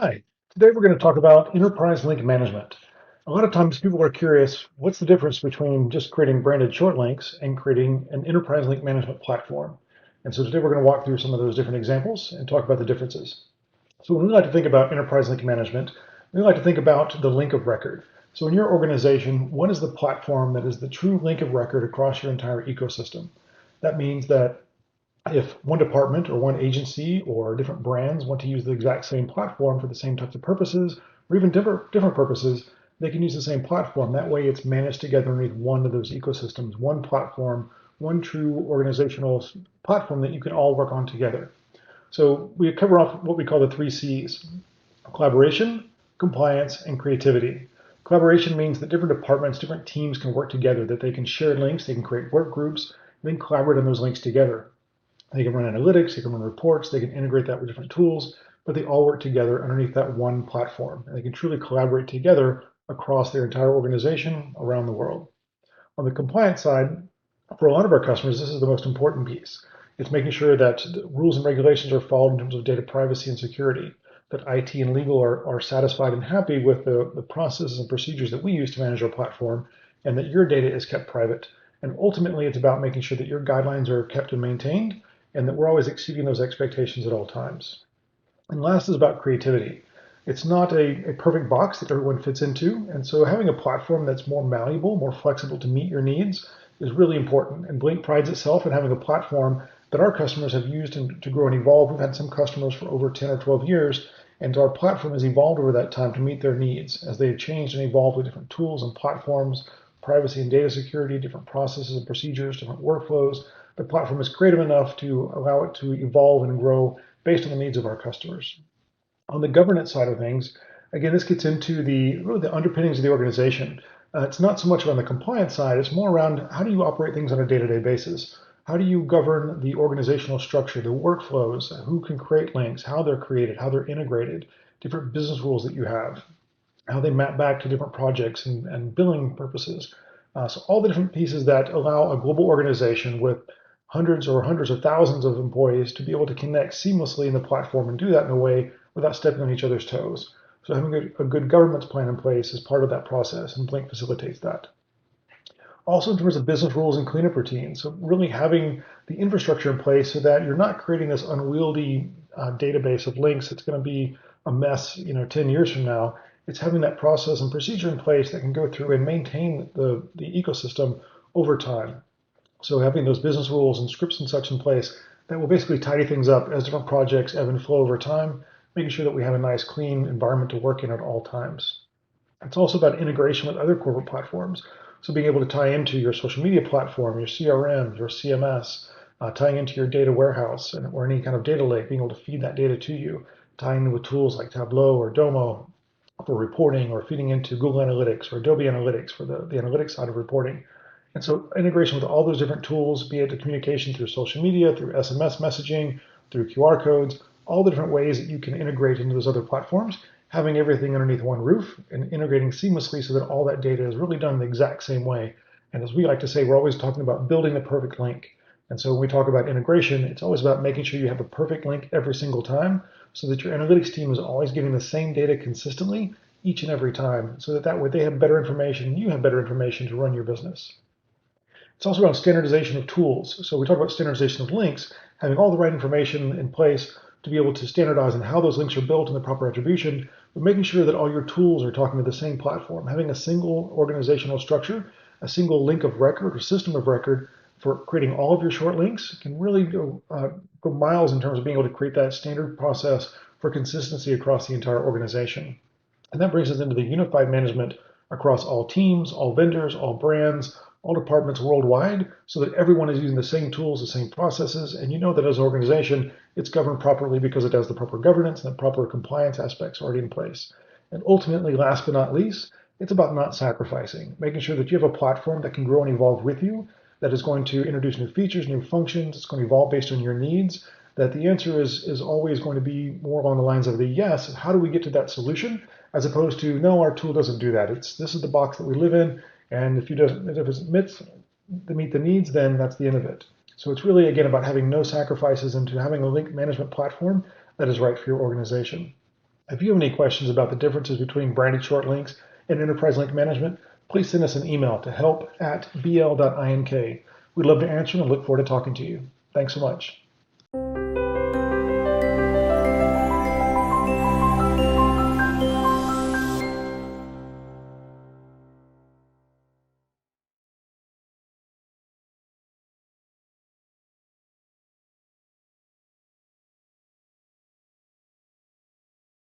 Hi, today we're going to talk about enterprise link management. A lot of times people are curious, what's the difference between just creating branded short links and creating an enterprise link management platform? And so today we're going to walk through some of those different examples and talk about the differences. So when we like to think about enterprise link management, we like to think about the link of record. So in your organization, what is the platform that is the true link of record across your entire ecosystem? That means that if one department or one agency or different brands want to use the exact same platform for the same types of purposes, or even different purposes, they can use the same platform. That way it's managed together underneath one of those ecosystems, one platform, one true organizational platform that you can all work on together. So we cover off what we call the three C's: collaboration, compliance, and creativity. Collaboration means that different departments, different teams can work together, that they can share links, they can create work groups, and then collaborate on those links together. They can run analytics, they can run reports, they can integrate that with different tools, but they all work together underneath that one platform. And they can truly collaborate together across their entire organization around the world. On the compliance side, for a lot of our customers, this is the most important piece. It's making sure that the rules and regulations are followed in terms of data privacy and security, that IT and legal are satisfied and happy with the processes and procedures that we use to manage our platform, and that your data is kept private. And ultimately, it's about making sure that your guidelines are kept and maintained, and that we're always exceeding those expectations at all times. And last is about creativity. It's not a perfect box that everyone fits into. And so having a platform that's more malleable, more flexible to meet your needs is really important. And Blink prides itself in having a platform that our customers have used to grow and evolve. We've had some customers for over 10 or 12 years, and our platform has evolved over that time to meet their needs as they've changed and evolved with different tools and platforms, privacy and data security, different processes and procedures, different workflows. The platform is creative enough to allow it to evolve and grow based on the needs of our customers. On the governance side of things, again, this gets into really the underpinnings of the organization. It's not so much on the compliance side, it's more around how do you operate things on a day-to-day basis? How do you govern the organizational structure, the workflows, who can create links, how they're created, how they're integrated, different business rules that you have, how they map back to different projects and billing purposes. So all the different pieces that allow a global organization with hundreds of thousands of employees to be able to connect seamlessly in the platform and do that in a way without stepping on each other's toes. So having a good governance plan in place is part of that process, and Blink facilitates that. Also in terms of business rules and cleanup routines, so really having the infrastructure in place so that you're not creating this unwieldy database of links that's going to be a mess, 10 years from now. It's having that process and procedure in place that can go through and maintain the ecosystem over time. So having those business rules and scripts and such in place that will basically tidy things up as different projects ebb and flow over time, making sure that we have a nice, clean environment to work in at all times. It's also about integration with other corporate platforms. So being able to tie into your social media platform, your CRM, your CMS, tying into your data warehouse or any kind of data lake, being able to feed that data to you, tying in with tools like Tableau or Domo for reporting, or feeding into Google Analytics or Adobe Analytics for the analytics side of reporting. And so integration with all those different tools, be it the communication through social media, through SMS messaging, through QR codes, all the different ways that you can integrate into those other platforms, having everything underneath one roof and integrating seamlessly so that all that data is really done the exact same way. And as we like to say, we're always talking about building the perfect link. And so when we talk about integration, it's always about making sure you have the perfect link every single time so that your analytics team is always getting the same data consistently each and every time, so that way they have better information and you have better information to run your business. It's also around standardization of tools. So we talk about standardization of links, having all the right information in place to be able to standardize on how those links are built and the proper attribution, but making sure that all your tools are talking to the same platform, having a single organizational structure, a single link of record or system of record for creating all of your short links can really go miles in terms of being able to create that standard process for consistency across the entire organization. And that brings us into the unified management across all teams, all vendors, all brands, all departments worldwide, so that everyone is using the same tools, the same processes, and you know that as an organization, it's governed properly because it has the proper governance and the proper compliance aspects already in place. And ultimately, last but not least, it's about not sacrificing, making sure that you have a platform that can grow and evolve with you, that is going to introduce new features, new functions, it's going to evolve based on your needs, that the answer is always going to be more along the lines of the yes, how do we get to that solution, as opposed to no, our tool doesn't do that. This is the box that we live in, and if it admits to meet the needs, then that's the end of it. So it's really, again, about having no sacrifices into having a link management platform that is right for your organization. If you have any questions about the differences between branded short links and enterprise link management, please send us an email to help@bl.ink. We'd love to answer and look forward to talking to you. Thanks so much.